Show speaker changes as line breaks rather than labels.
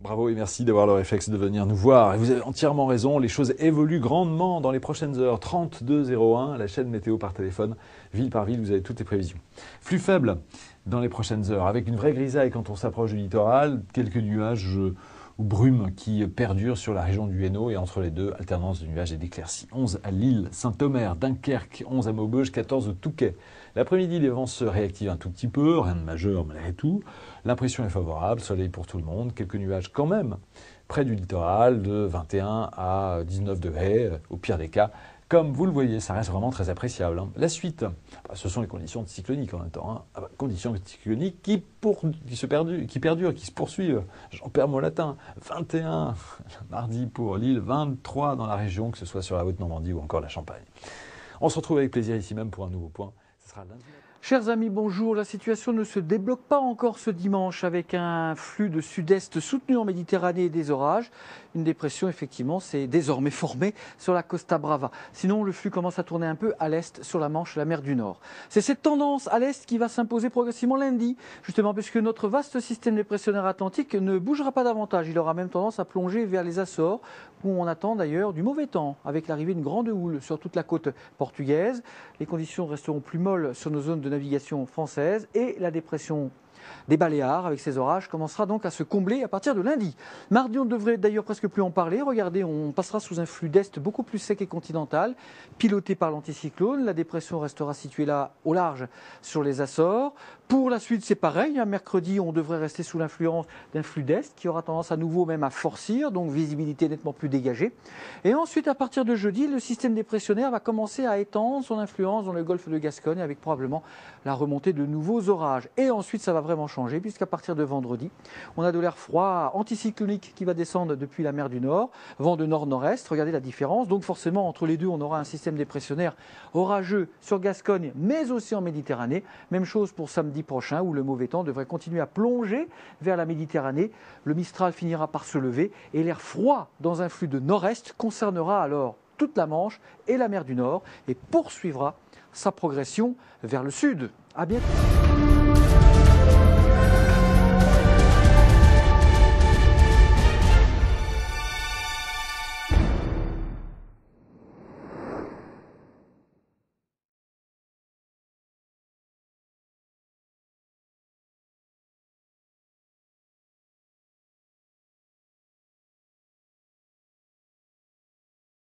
Bravo et merci d'avoir le réflexe de venir nous voir. Et vous avez entièrement raison, les choses évoluent grandement dans les prochaines heures. 3201, la chaîne météo par téléphone, ville par ville, vous avez toutes les prévisions. Flux faible dans les prochaines heures, avec une vraie grisaille quand on s'approche du littoral, quelques nuages ou brumes qui perdurent sur la région du Hainaut et entre les deux, alternance de nuages et d'éclaircies. 11 à Lille, Saint-Omer, Dunkerque, 11 à Maubeuge, 14 au Touquet. L'après-midi, les vents se réactivent un tout petit peu, rien de majeur malgré tout. L'impression est favorable, soleil pour tout le monde, quelques nuages quand même, près du littoral, de 21 à 19 degrés, au pire des cas. Comme vous le voyez, ça reste vraiment très appréciable. La suite, ce sont les conditions cycloniques en même temps. Conditions cycloniques qui perdurent, qui se poursuivent. J'en perds mon latin. 21 mardi pour Lille, 23 dans la région, que ce soit sur la Haute-Normandie ou encore la Champagne. On se retrouve avec plaisir ici même pour un nouveau point. Ce sera lundi.
Chers amis, bonjour. La situation ne se débloque pas encore ce dimanche avec un flux de sud-est soutenu en Méditerranée et des orages. Une dépression, effectivement, s'est désormais formée sur la Costa Brava. Sinon, le flux commence à tourner un peu à l'est sur la Manche, la mer du Nord. C'est cette tendance à l'est qui va s'imposer progressivement lundi, justement puisque notre vaste système dépressionnaire atlantique ne bougera pas davantage. Il aura même tendance à plonger vers les Açores, où on attend d'ailleurs du mauvais temps, avec l'arrivée d'une grande houle sur toute la côte portugaise. Les conditions resteront plus molles sur nos zones de navigation française et la dépression des Baléares avec ces orages commencera donc à se combler à partir de lundi. Mardi, on ne devrait d'ailleurs presque plus en parler. Regardez, on passera sous un flux d'est beaucoup plus sec et continental, piloté par l'anticyclone. La dépression restera située là au large sur les Açores. Pour la suite, c'est pareil. Mercredi, on devrait rester sous l'influence d'un flux d'est qui aura tendance à nouveau même à forcir, donc visibilité nettement plus dégagée. Et ensuite, à partir de jeudi, le système dépressionnaire va commencer à étendre son influence dans le golfe de Gascogne avec probablement la remontée de nouveaux orages. Et ensuite, ça va vraiment changer puisqu'à partir de vendredi, on a de l'air froid anticyclonique qui va descendre depuis la mer du Nord, vent de nord-nord-est. Regardez la différence. Donc forcément, entre les deux, on aura un système dépressionnaire orageux sur Gascogne, mais aussi en Méditerranée. Même chose pour samedi prochain où le mauvais temps devrait continuer à plonger vers la Méditerranée. Le Mistral finira par se lever et l'air froid dans un flux de nord-est concernera alors toute la Manche et la mer du Nord et poursuivra sa progression vers le sud. À bientôt.